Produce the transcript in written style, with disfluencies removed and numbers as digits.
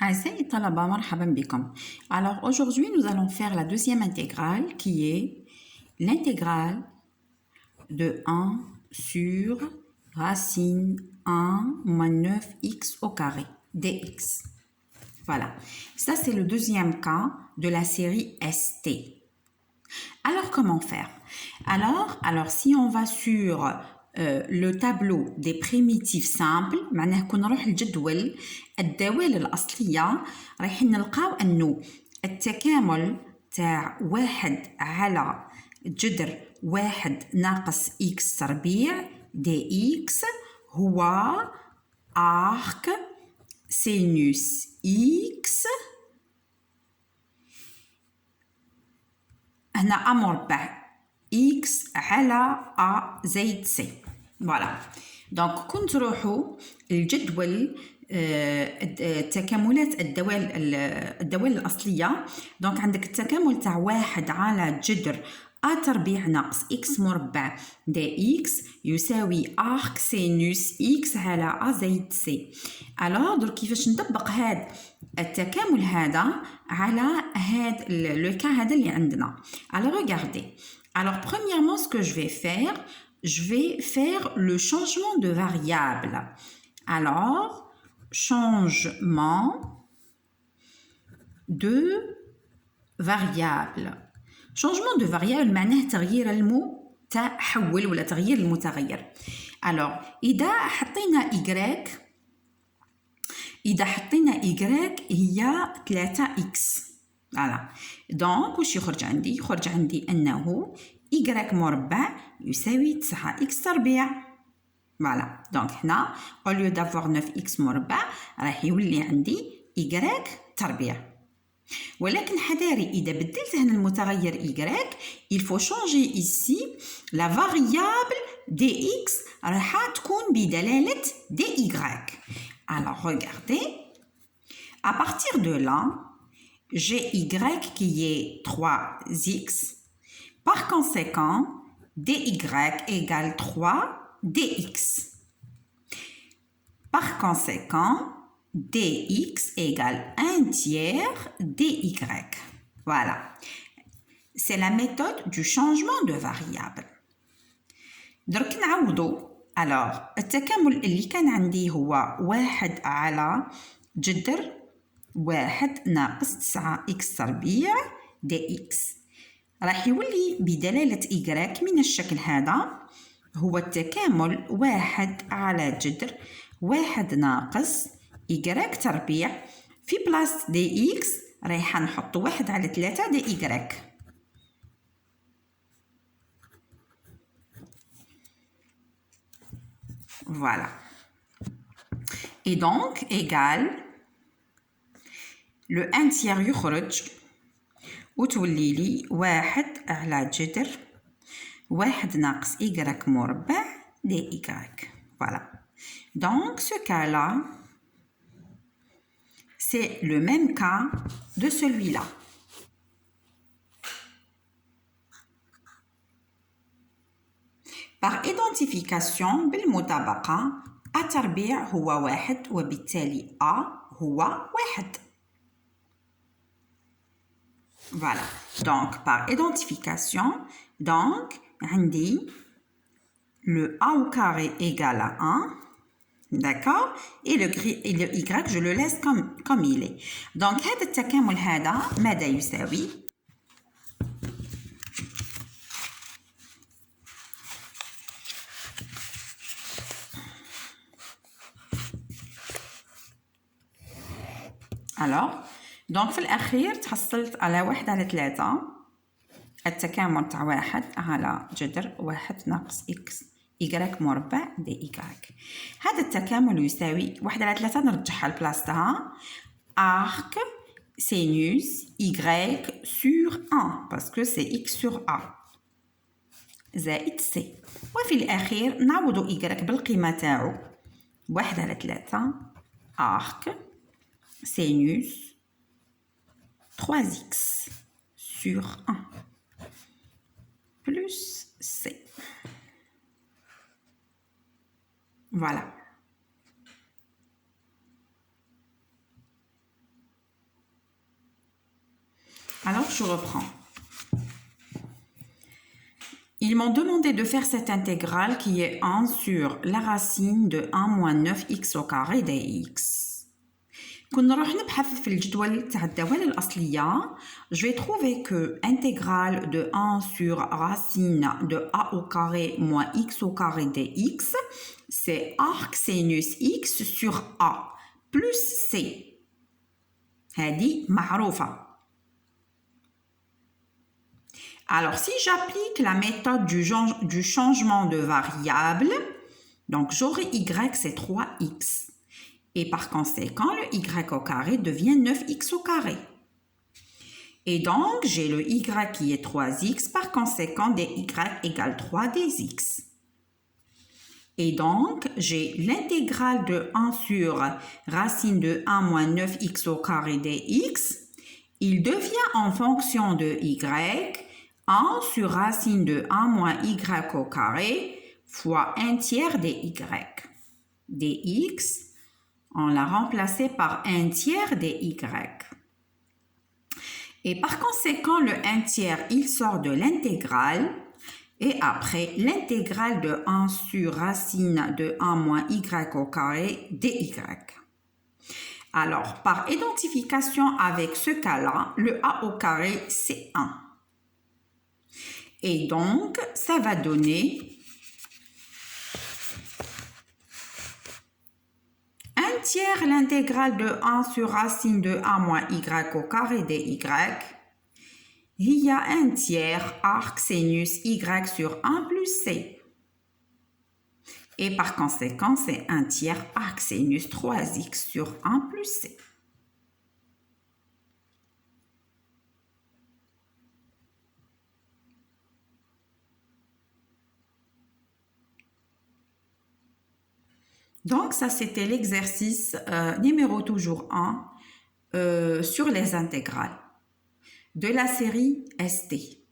أعزائي الطلبة مرحبا بكم. Alors aujourd'hui nous allons faire la deuxième intégrale qui est l'intégrale de 1 sur racine 1 moins 9x au carré dx. Voilà, ça c'est le deuxième cas de la série ST. Alors comment faire? Alors si on va sur le tableau des primitives simples معناه كون نروح لجدول الدوال الأصلية رايحين نلقاو أنه التكامل تاع 1 على جذر 1 ناقص x تربيع dx هو arc sinus x هنا a مربع x على a زائد c. فوالا دونك كون تروحوا الجدول تكاملات الدوال الأصلية. دونك عندك التكامل تاع 1 على جذر a تربيع ناقص x مربع dx يساوي arc sinus x على a زائد c. alors درك كيفاش نطبق هذا التكامل هذا على هذا le cas هذا اللي عندنا. alors regardez. Alors premièrement ce que je vais faire le changement de variable. Alors changement de variable. changement de variable معناه تغيير المتحول ولا تغيير المتغير. alors إذا حطينا y هي 3x. فوالا دونك واش يخرج عندي أنه y مربع يساوي 9x تربيع. فوالا دونك هنا au lieu d'avoir 9x مربع راح يولي عندي y تربيع. ولكن حذاري إذا بدلت هنا المتغير y il faut changer ici la variable dx راح تكون بدلالة dy. alors regardez, à partir de là j'ai y qui est 3x. par conséquent dy égale 3 dx. par conséquent dx égale 1 tiers dy. Voilà. C'est la méthode du changement de variable. درك نعوضو. alors التكامل اللي كان عندي هو 1 على جذر 1 ناقص 9x تربيع dx راح يولي بدلالة y من الشكل هذا هو التكامل 1 على جذر 1 ناقص y تربيع في بلاص dx رايحة نحط 1 على 3 dy. voilà. et donc égale le 1 tiers يخرج وتولي لي 1 على جذر 1 ناقص y مربع dy. voilà. donc ce cas là c'est le même cas de celui-là. par identification بالمطابقة a تربيع هو 1 وبالتالي a هو 1. voilà. donc par identification donc عندي le a au carré égale à 1. d'accord. et le y je le laisse comme il est. donc هذا التكامل هذا ماذا يساوي؟ alors donc في الأخير تحصلت على 1 على 3 التكامل تاع 1 على جذر 1 ناقص x y مربع dy. هذا التكامل يساوي 1 على 3 نرجعها لبلاصتها arc sinus y sur 1 parce que c'est x sur a زائد c. وفي الأخير نعوض y بالقيمة تاعو 1 على 3 arc sinus 3x sur 1 plus c. voilà. je reprends. Ils m'ont demandé de faire cette intégrale qui est 1 sur la racine de 1 moins 9x au carré dx. كنا نروح نبحث في الجدول تاع الدوال الأصلية. Je vais trouver que intégrale de 1 sur racine de a au carré moins x au carré dx, c'est arc sinus x sur a plus c. هذه معروفة. Alors, si j'applique la méthode du changement de variable, donc j'aurai y, c'est 3x. Et par conséquent, le y au carré devient 9x au carré. Et donc, j'ai le y qui est 3x, par conséquent, dy égale 3 dx. Et donc, j'ai l'intégrale de 1 sur racine de 1 moins 9x au carré dx. Il devient en fonction de y 1 sur racine de 1 moins y au carré fois 1 tiers dy. Dx, on l'a remplacé par 1 tiers dy. Et par conséquent, le 1 tiers, il sort de l'intégrale. Et après, l'intégrale de 1 sur racine de 1 moins y au carré dy. Alors, par identification avec ce cas-là, le a au carré, c'est 1. Et donc, ça va donner 1 tiers l'intégrale de 1 sur racine de 1 moins y au carré dy. Il y a 1 tiers arc sinus y sur 1 plus c. Et par conséquent, c'est 1 tiers arc sinus 3x sur 1 plus c. Donc, ça, c'était l'exercice numéro toujours 1 sur les intégrales de la série ST.